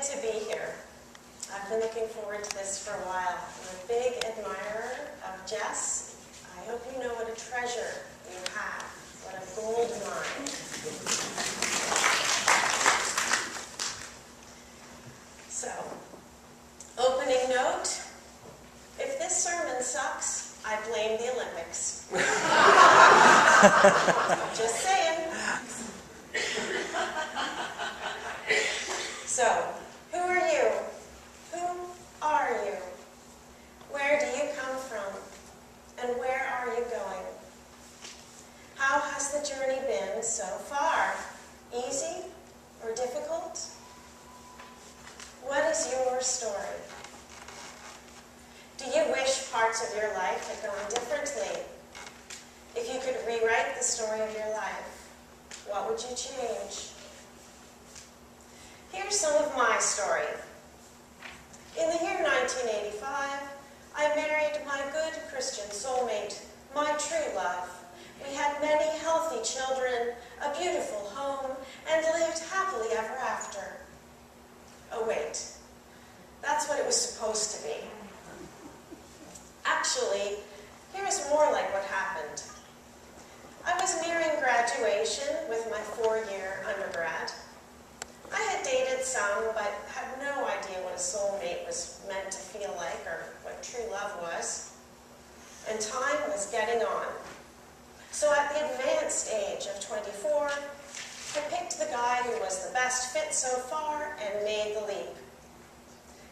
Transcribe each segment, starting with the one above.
excited to be here. I've been looking forward to this for a while. I'm a big admirer of Jess. I hope you know what a treasure you have, what a gold mine. So, opening note, if this sermon sucks, I blame the Olympics. Just saying. So, who are you? Who are you? Where do you come from? And where are you going? How has the journey been so far? Easy or difficult? What is your story? Do you wish parts of your life had gone differently? If you could rewrite the story of your life, what would you change? Here's some of my story. In the year 1985, I married my good Christian soulmate, my true love. We had many healthy children, a beautiful home, and lived happily ever after. Oh wait, that's what it was supposed to be. Actually, here's more like what happened. I was nearing graduation with my 4-year undergrad. I had dated some, but had no idea what a soulmate was meant to feel like or what true love was. And time was getting on. So at the advanced age of 24, I picked the guy who was the best fit so far and made the leap.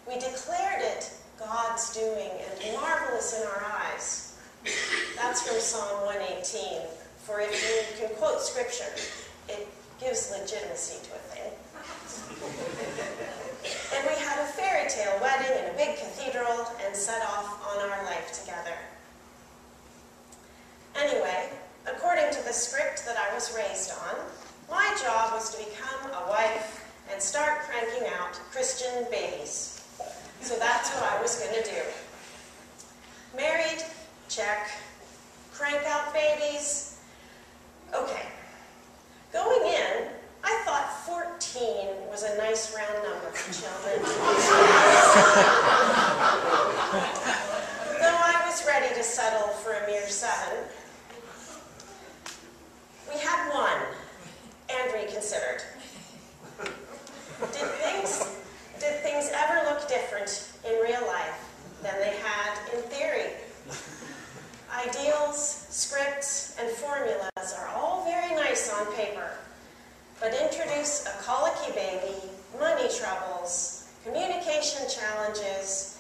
We declared it God's doing and marvelous in our eyes. That's from Psalm 118. For if you can quote scripture, it gives legitimacy to a thing. And we had a fairy tale wedding in a big cathedral and set off on our life together. Anyway, according to the script that I was raised on, my job was to become a wife and start cranking out Christian babies. So that's what I was going to do. Married, check. Crank out babies, okay. Going in, I thought 14 was a nice round number for children. Though I was ready to settle for a mere 7. We had 1, and reconsidered. Did things ever look different in real life than they had in theory? Ideals, scripts, and formulas are all very nice on paper, but introduce a colicky baby, money troubles, communication challenges,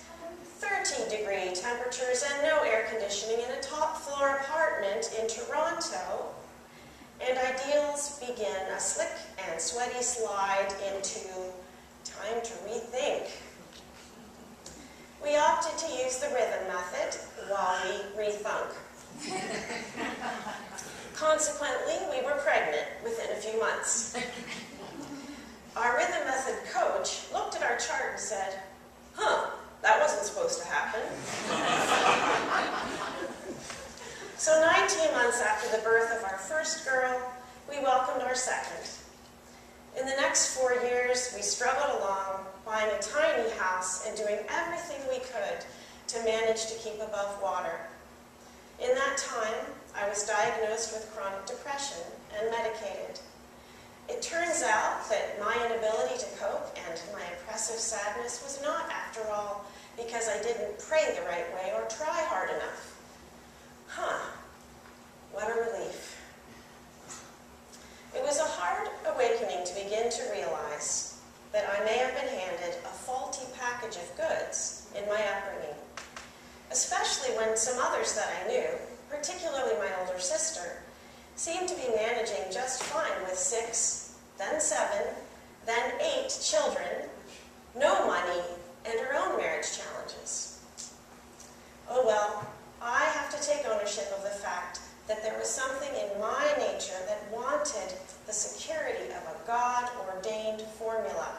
30-degree temperatures, and no air conditioning in a top-floor apartment in Toronto, and ideals begin a slick and sweaty slide into time to rethink. We opted to use the rhythm method while we rethunk. Consequently, we were pregnant within a few months. Our rhythm method coach looked at our chart and said, that wasn't supposed to happen. So 19 months after the birth of our first girl, we welcomed our second. In the next 4 years, we struggled along, buying a tiny house and doing everything we could to manage to keep above water. In that time, I was diagnosed with chronic depression and medicated. It turns out that my inability to cope and my oppressive sadness was not, after all, because I didn't pray the right way or try hard enough. What a relief. It was a hard awakening to begin to realize that I may have been handed a faulty package of goods in my upbringing, especially when some others that I knew, particularly my older sister, seemed to be managing just fine with 6, then 7, then 8 children, no money, and her own marriage challenges. Oh well, I have to take ownership of the fact that there was something in my nature that wanted the security of a God-ordained formula.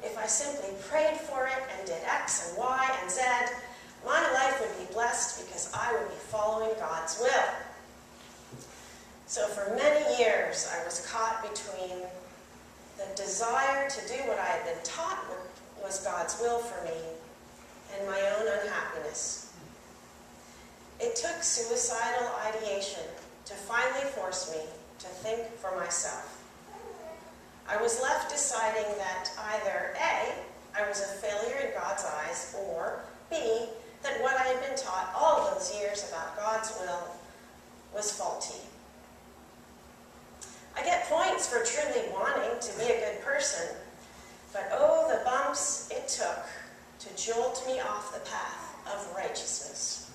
If I simply prayed for it and did X and Y and Z, my life would be blessed because I would be following God's will. So for many years, I was caught between the desire to do what I had been taught was God's will for me, and my own unhappiness. It took suicidal ideation to finally force me to think for myself. I was left deciding that either A, I was a failure in God's eyes, or B, that what I had been taught all those years about God's will was faulty. I get points for truly wanting to be a good person, but oh, the bumps it took to jolt me off the path of righteousness.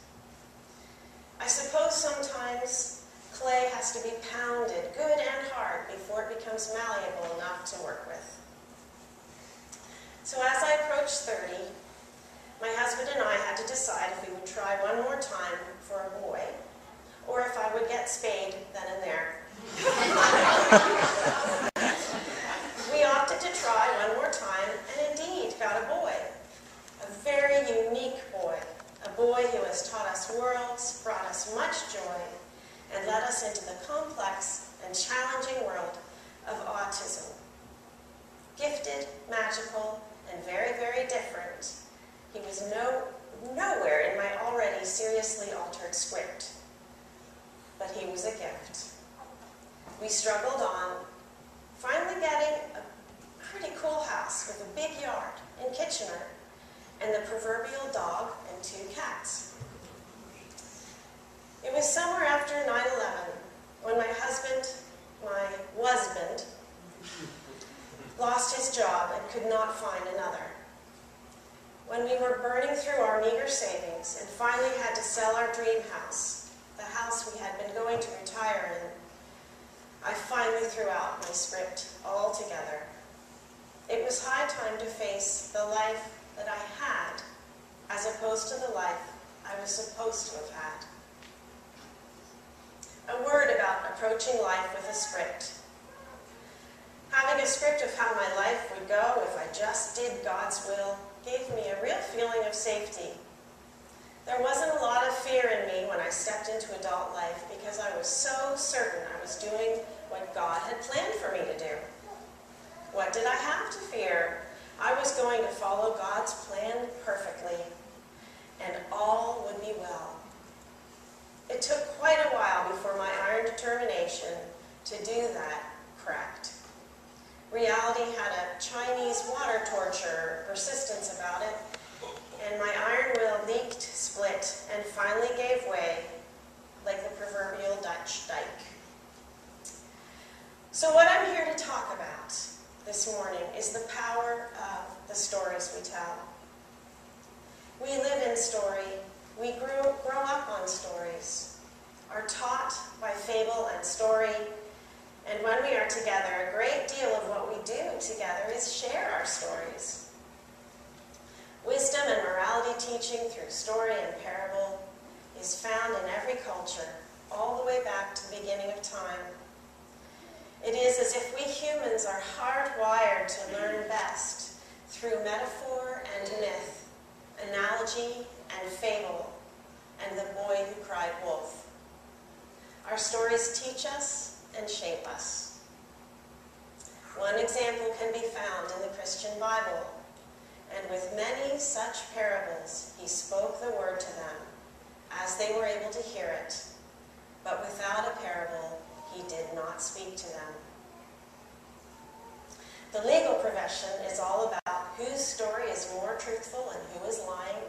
I suppose sometimes clay has to be pounded good and hard before it becomes malleable enough to work with. So as I approached 30, my husband and I had to decide if we would try one more time for a boy, or if I would get spayed then and there. We opted to try one more time, and indeed got a boy. A very unique boy. A boy who has taught us worlds, brought us much joy, and led us into the complex and challenging world of autism. Gifted, magical, and very, very different, he was nowhere in my already seriously altered script. But he was a gift. We struggled on, finally getting a pretty cool house with a big yard in Kitchener, and the proverbial dog and 2 cats. It was summer after 9/11 when my husband lost his job and could not find another. When we were burning through our meager savings and finally had to sell our dream house, the house we had been going to retire in, I finally threw out my script altogether. It was high time to face the life that I had as opposed to the life I was supposed to have had. A word about approaching life with a script. Having a script of how my life would go if I just did God's will gave me a real feeling of safety. There wasn't a lot of fear in me when I stepped into adult life because I was so certain I was doing what God had planned for me to do. What did I have to fear? I was going to follow God's plan perfectly, and all would be well. It took quite a while before my iron determination to do that cracked. Reality had a Chinese water torture persistence about it, and my iron will leaked, split, and finally gave way like the proverbial Dutch dike. So what I'm here to talk about this morning is the power of the stories we tell. We live in story. We grow up on stories, are taught by fable and story, and when we are together, a great deal of what we do together is share our stories. Wisdom and morality teaching through story and parable is found in every culture, all the way back to the beginning of time. It is as if we humans are hardwired to learn best through metaphor and myth, analogy and fable, and the boy who cried wolf. Our stories teach us and shape us. One example can be found in the Christian Bible, and with many such parables he spoke the word to them as they were able to hear it, but without a parable he did not speak to them. The legal profession is all about whose story is more truthful and who is lying.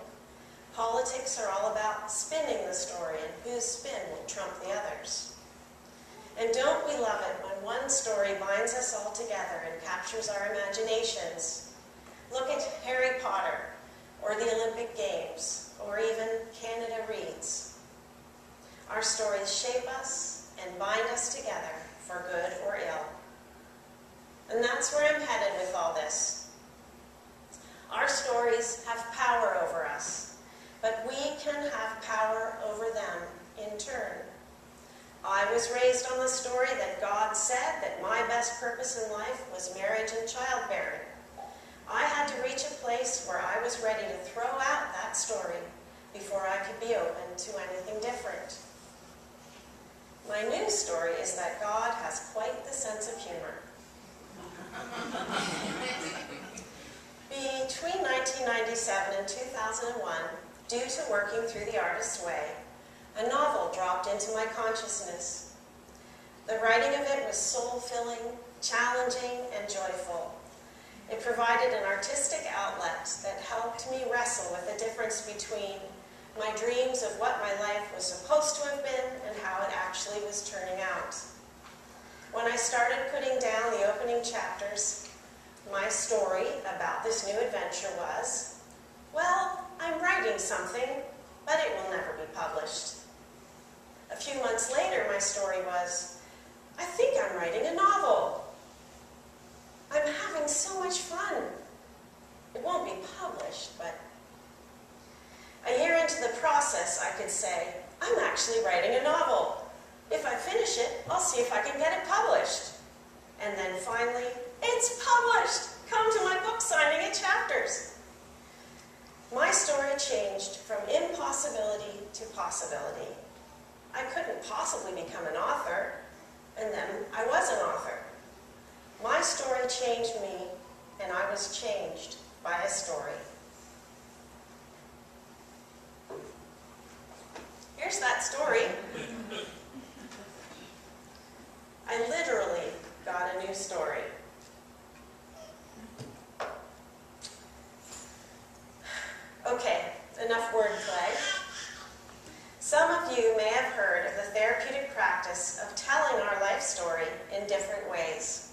Politics are all about spinning the story and whose spin will trump the others. And don't we love it when one story binds us all together and captures our imaginations? Look at Harry Potter, or the Olympic Games, or even Canada Reads. Our stories shape us and bind us together for good or ill. And that's where I'm headed with all this. Our stories have power over us, but we can have power over them in turn. I was raised on the story that God said that my best purpose in life was marriage and childbearing. I had to reach a place where I was ready to throw out that story before I could be open to anything different. My new story is that God has quite the sense of humor. 1997 and 2001, due to working through The Artist's Way, a novel dropped into my consciousness. The writing of it was soul-filling, challenging, and joyful. It provided an artistic outlet that helped me wrestle with the difference between my dreams of what my life was supposed to have been and how it actually was turning out. When I started putting down the opening chapters, my story about this new adventure was, well, I'm writing something, but it will never be published. A few months later, my story was, I think I'm writing a novel. I'm having so much fun. It won't be published, but a year into the process, I could say, I'm actually writing a novel. If I finish it, I'll see if I can get it published. And then finally, it's published! Come to my book signing at Chapters. My story changed from impossibility to possibility. I couldn't possibly become an author, and then I was an author. My story changed me, and I was changed by a story. Here's that story. I literally got a new story. Okay, enough wordplay. Some of you may have heard of the therapeutic practice of telling our life story in different ways.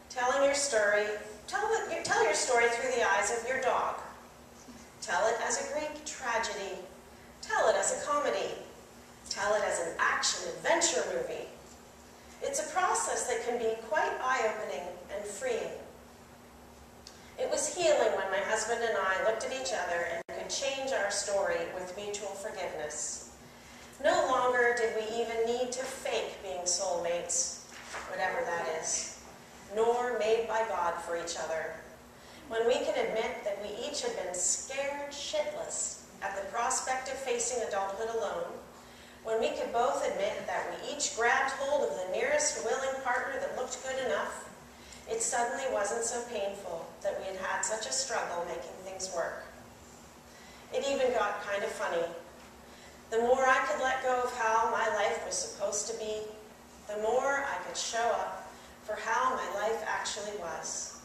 Telling your story, tell your story through the eyes of your dog. Tell it as a Greek tragedy. Tell it as a comedy. Tell it as an action-adventure movie. It's a process that can be quite eye-opening and freeing. It was healing when my husband and I looked at each other and could change our story with mutual forgiveness. No longer did we even need to fake being soulmates, whatever that is, nor made by God for each other. When we could admit that we each had been scared shitless at the prospect of facing adulthood alone, when we could both admit that we each grabbed hold of the nearest willing partner that looked good enough, it suddenly wasn't so painful that we had had such a struggle making things work. It even got kind of funny. The more I could let go of how my life was supposed to be, the more I could show up for how my life actually was.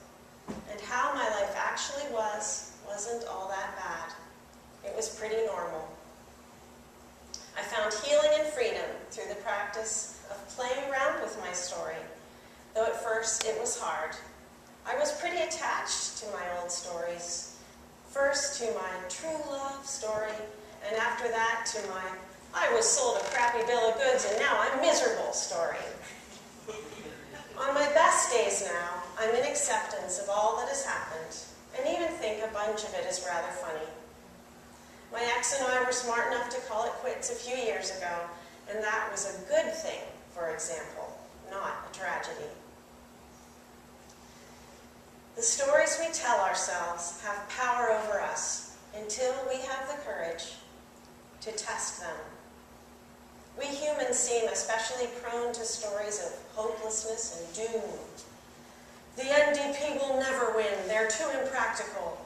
And how my life actually wasn't all that bad. It was pretty normal. I found healing and freedom through the practice of playing around with my story, though at first it was hard. I was pretty attached to my old stories. First to my true love story, and after that to my I was sold a crappy bill of goods and now I'm miserable story. On my best days now, I'm in acceptance of all that has happened, and even think a bunch of it is rather funny. My ex and I were smart enough to call it quits a few years ago, and that was a good thing, for example, not a tragedy. The stories we tell ourselves have power over us until we have the courage to test them. We humans seem especially prone to stories of hopelessness and doom. The NDP will never win. They're too impractical.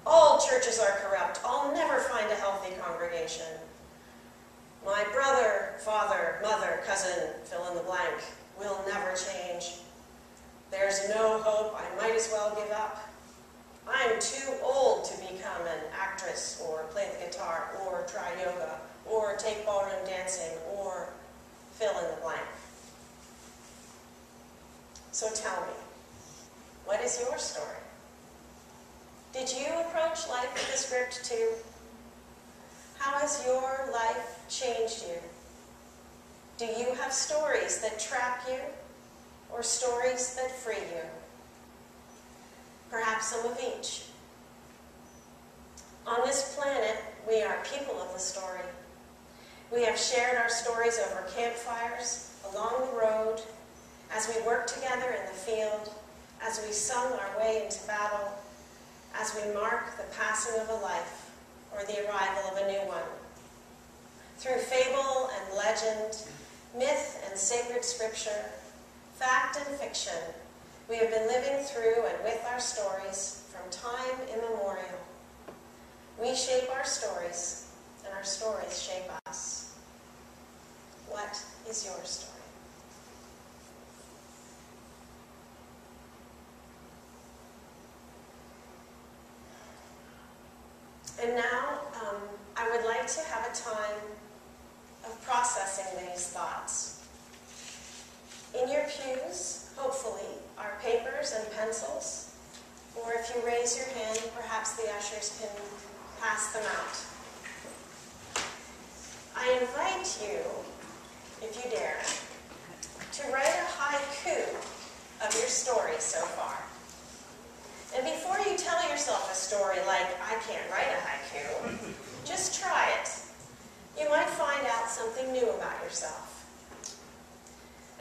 All churches are corrupt. I'll never find a healthy congregation. My brother, father, mother, cousin, fill in the blank, will never change. There's no hope. I might as well give up. I'm too old to become an actress or play the guitar or try yoga or take ballroom dancing or fill in the blank. So tell me, what is your story? Did you approach life with a script too? How has your life changed you? Do you have stories that trap you or stories that free you? Perhaps some of each. On this planet, we are people of the story. We have shared our stories over campfires, along the road, as we worked together in the field, as we sung our way into battle, as we mark the passing of a life or the arrival of a new one. Through fable and legend, myth and sacred scripture, fact and fiction, we have been living through and with our stories from time immemorial. We shape our stories, and our stories shape us. What is your story? And now, I would like to have a time of processing these thoughts. In your pews, hopefully, are papers and pencils, or if you raise your hand, perhaps the ushers can pass them out. I invite you, if you dare, to write a haiku of your story so far. And before you tell yourself a story like, I can't write a haiku, just try it. You might find out something new about yourself.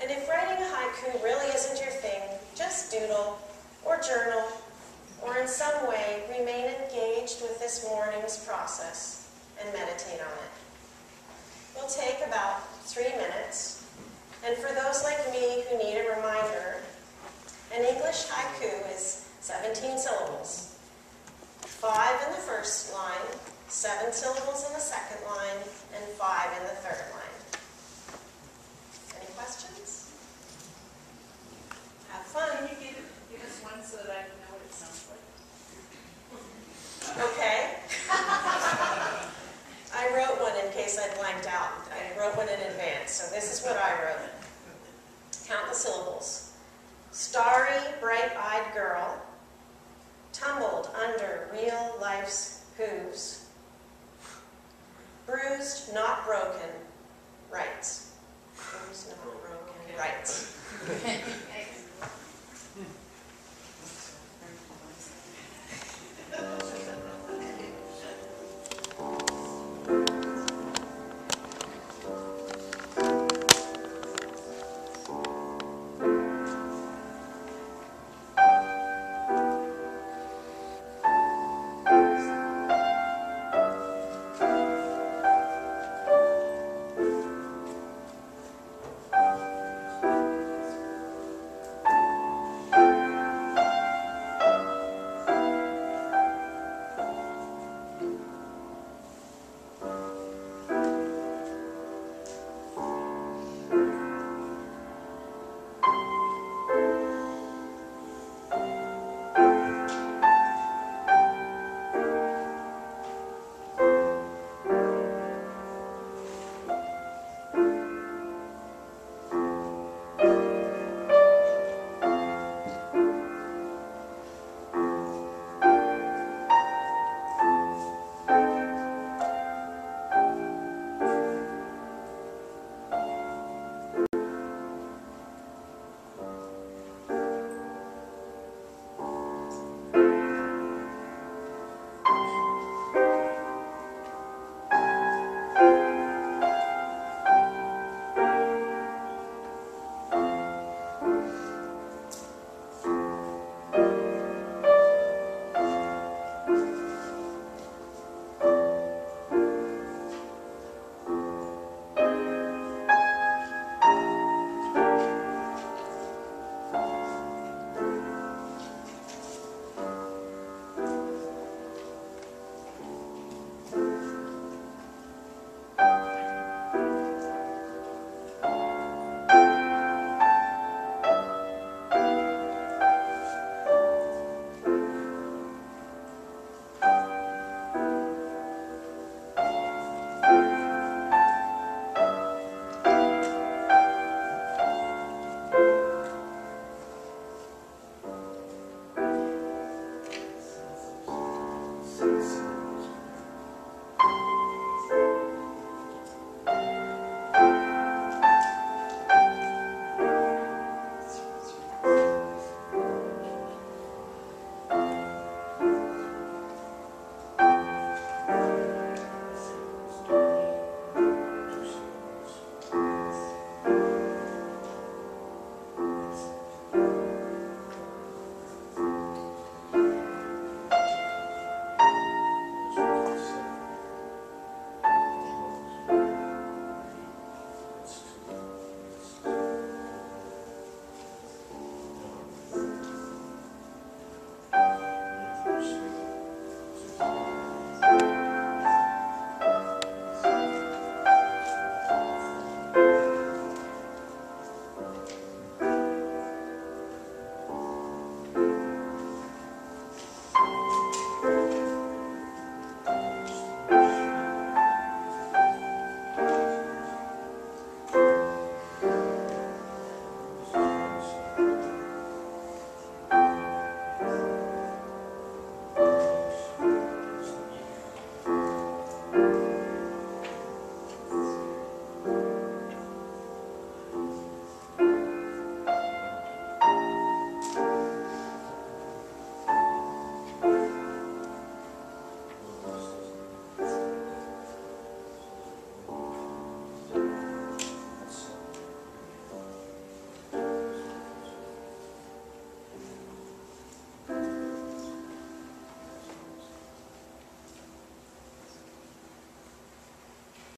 And if writing a haiku really isn't your thing, just doodle, or journal, or in some way remain engaged with this morning's process and meditate on it. We'll take about 3 minutes, and for those like me who need a reminder, an English haiku is 17 syllables. 5 in the first line, 7 syllables in the second line, and 5 in the third line. Any questions? Have fun. Can you give us one so that I can know what it sounds like? Okay. I wrote one in case I blanked out. I wrote one in advance, so this is what I wrote. Count the syllables. Starry, bright-eyed girl, tumbled under real life's hooves, bruised, not broken,